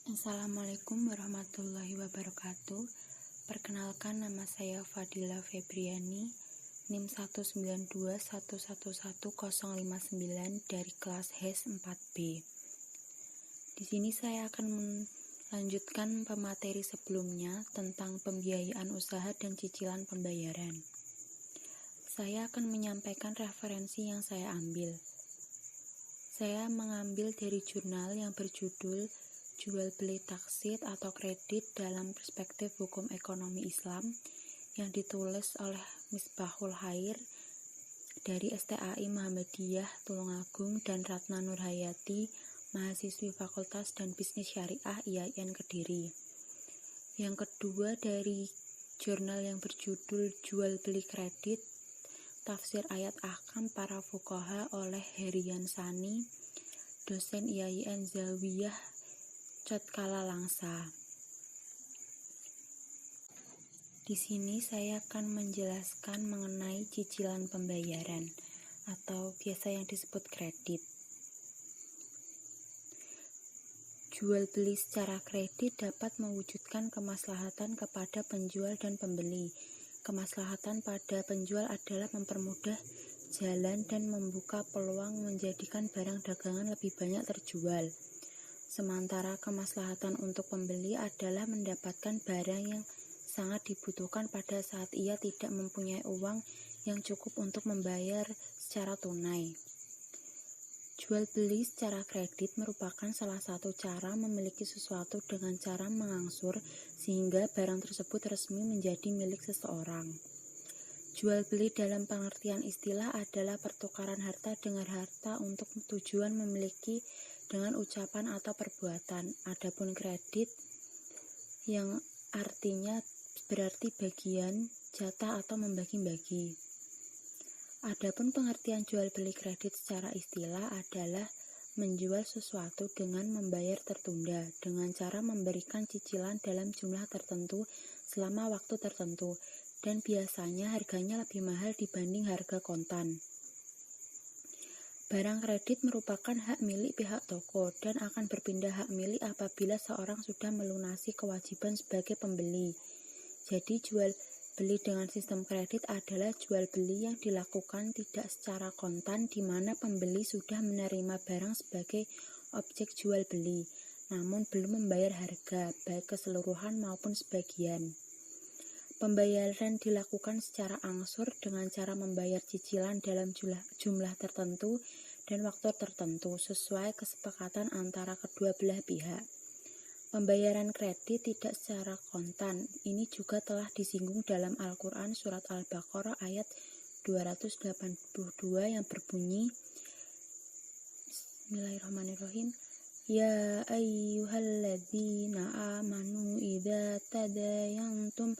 Assalamualaikum warahmatullahi wabarakatuh. Perkenalkan, nama saya Fadila Febriani, NIM 192111059 dari kelas HES 4B. Di sini saya akan melanjutkan pemateri sebelumnya tentang pembiayaan usaha dan cicilan pembayaran. Saya akan menyampaikan referensi yang saya ambil. Saya mengambil dari jurnal yang berjudul Jual Beli Taksid atau Kredit dalam Perspektif Hukum Ekonomi Islam yang ditulis oleh Misbahul Khair dari STAI Muhammadiyah Tulungagung dan Ratna Nurhayati, mahasiswi Fakultas dan Bisnis Syariah IAIN Kediri. Yang kedua dari jurnal yang berjudul Jual Beli Kredit Tafsir Ayat Ahkam Para Fuqaha oleh Herian Sani, dosen IAIN Zawiyah Cotkala Langsa. Di sini saya akan menjelaskan mengenai cicilan pembayaran atau biasa yang disebut kredit. Jual beli secara kredit dapat mewujudkan kemaslahatan kepada penjual dan pembeli. Kemaslahatan pada penjual adalah mempermudah jalan dan membuka peluang menjadikan barang dagangan lebih banyak terjual. Sementara kemaslahatan untuk pembeli adalah mendapatkan barang yang sangat dibutuhkan pada saat ia tidak mempunyai uang yang cukup untuk membayar secara tunai. Jual beli secara kredit merupakan salah satu cara memiliki sesuatu dengan cara mengangsur sehingga barang tersebut resmi menjadi milik seseorang. Jual beli dalam pengertian istilah adalah pertukaran harta dengan harta untuk tujuan memiliki dengan ucapan atau perbuatan. Adapun kredit yang artinya berarti bagian, jatah atau membagi-bagi. Adapun pengertian jual beli kredit secara istilah adalah menjual sesuatu dengan membayar tertunda dengan cara memberikan cicilan dalam jumlah tertentu selama waktu tertentu dan biasanya harganya lebih mahal dibanding harga kontan. Barang kredit merupakan hak milik pihak toko dan akan berpindah hak milik apabila seorang sudah melunasi kewajiban sebagai pembeli. Jadi jual beli dengan sistem kredit adalah jual beli yang dilakukan tidak secara kontan di mana pembeli sudah menerima barang sebagai objek jual beli, namun belum membayar harga, baik keseluruhan maupun sebagian. Pembayaran dilakukan secara angsur dengan cara membayar cicilan dalam jumlah tertentu dan waktu tertentu sesuai kesepakatan antara kedua belah pihak. Pembayaran kredit tidak secara kontan ini juga telah disinggung dalam Al-Quran Surat Al-Baqarah ayat 282 yang berbunyi, Bismillahirrahmanirrahim, Ya ayyuhalladzina amanu idza tadayantum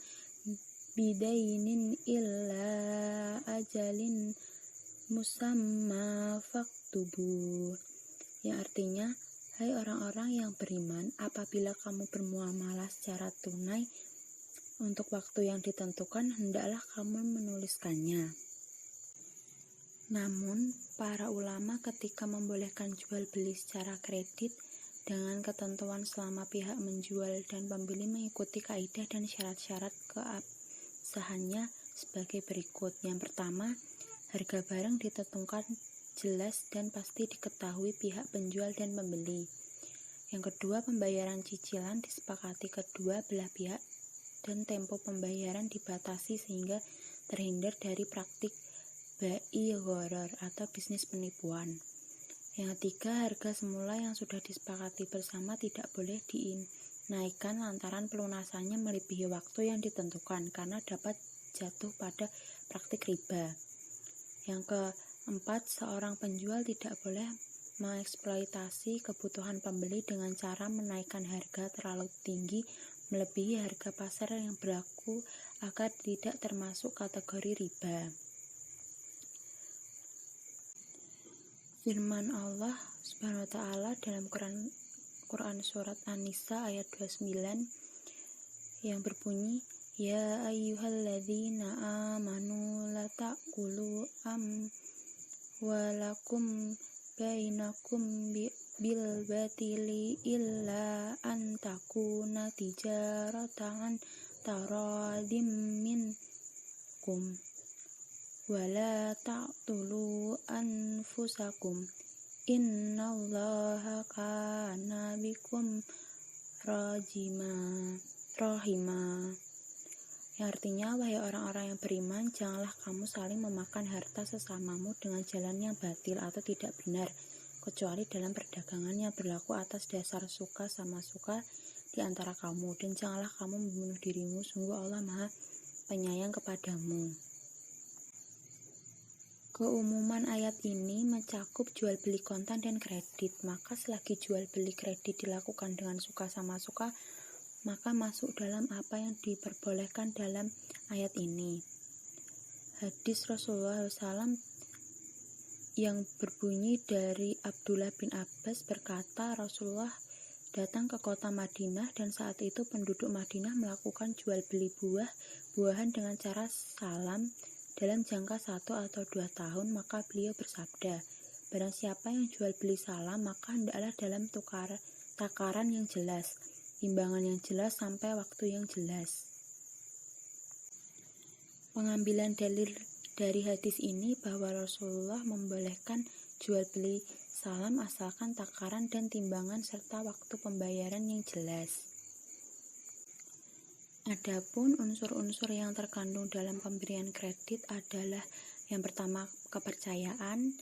bidainin illa ajalin musamma faktubu, yang artinya, hai orang-orang yang beriman, apabila kamu bermuamalah secara tunai untuk waktu yang ditentukan, hendaklah kamu menuliskannya. Namun, para ulama ketika membolehkan jual beli secara kredit dengan ketentuan selama pihak menjual dan pembeli mengikuti kaidah dan syarat-syarat keabsahannya sebagai berikut. Yang pertama, harga barang ditentukan jelas dan pasti diketahui pihak penjual dan pembeli. Yang kedua, pembayaran cicilan disepakati kedua belah pihak dan tempo pembayaran dibatasi sehingga terhindar dari praktik bai gharar atau bisnis penipuan. Yang ketiga, harga semula yang sudah disepakati bersama tidak boleh dinaikkan lantaran pelunasannya melebihi waktu yang ditentukan karena dapat jatuh pada praktik riba. Yang keempat, seorang penjual tidak boleh mengeksploitasi kebutuhan pembeli dengan cara menaikkan harga terlalu tinggi melebihi harga pasar yang berlaku agar tidak termasuk kategori riba. Firman Allah Subhanahu wa taala dalam Quran surat An-Nisa ayat 29 yang berbunyi, Ya ayyuhalladzina amanu la ta'kulu amwalakum bainakum bil batili illa an takuna tijaratan taradim minkum wala taqtulu anfusakum innallaha kana bikum rahima. Yang artinya, wahai orang-orang yang beriman, janganlah kamu saling memakan harta sesamamu dengan jalan yang batil atau tidak benar, kecuali dalam perdagangan yang berlaku atas dasar suka sama suka di antara kamu, dan janganlah kamu membunuh dirimu, sungguh Allah Maha Penyayang kepadamu. Keumuman ayat ini mencakup jual beli kontan dan kredit, maka selagi jual beli kredit dilakukan dengan suka sama suka, maka masuk dalam apa yang diperbolehkan dalam ayat ini. Hadis Rasulullah SAW yang berbunyi dari Abdullah bin Abbas berkata, Rasulullah datang ke kota Madinah dan saat itu penduduk Madinah melakukan jual beli buah-buahan dengan cara salam dalam jangka 1 atau 2 tahun, maka beliau bersabda, barang siapa yang jual beli salam, maka hendaklah dalam takaran yang jelas, timbangan yang jelas sampai waktu yang jelas. Pengambilan dalil dari hadis ini bahwa Rasulullah membolehkan jual beli salam asalkan takaran dan timbangan serta waktu pembayaran yang jelas. Adapun unsur-unsur yang terkandung dalam pemberian kredit adalah yang pertama kepercayaan,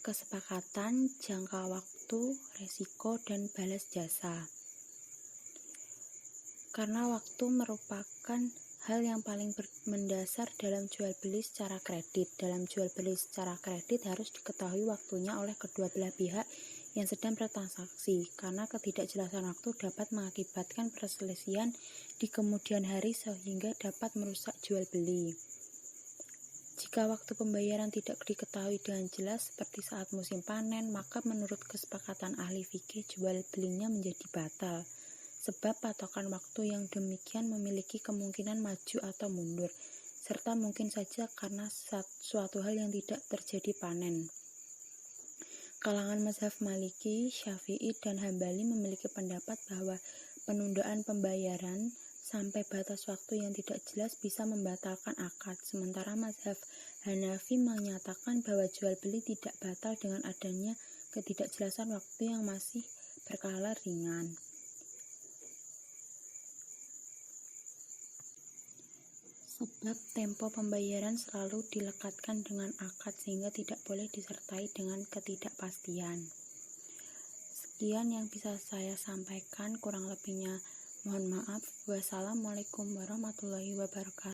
kesepakatan, jangka waktu, resiko, dan balas jasa. Karena waktu merupakan hal yang paling mendasar dalam jual beli secara kredit. Dalam jual beli secara kredit harus diketahui waktunya oleh kedua belah pihak yang sedang bertransaksi, karena ketidakjelasan waktu dapat mengakibatkan perselisihan di kemudian hari sehingga dapat merusak jual beli. Jika waktu pembayaran tidak diketahui dengan jelas seperti saat musim panen, maka menurut kesepakatan ahli fikih jual belinya menjadi batal. Sebab patokan waktu yang demikian memiliki kemungkinan maju atau mundur, serta mungkin saja karena suatu hal yang tidak terjadi panen. Kalangan mazhab Maliki, Syafi'i, dan Hambali memiliki pendapat bahwa penundaan pembayaran sampai batas waktu yang tidak jelas bisa membatalkan akad, sementara mazhab Hanafi menyatakan bahwa jual beli tidak batal dengan adanya ketidakjelasan waktu yang masih berskala ringan. Sebab tempo pembayaran selalu dilekatkan dengan akad sehingga tidak boleh disertai dengan ketidakpastian. Sekian yang bisa saya sampaikan, kurang lebihnya mohon maaf. Wassalamualaikum warahmatullahi wabarakatuh.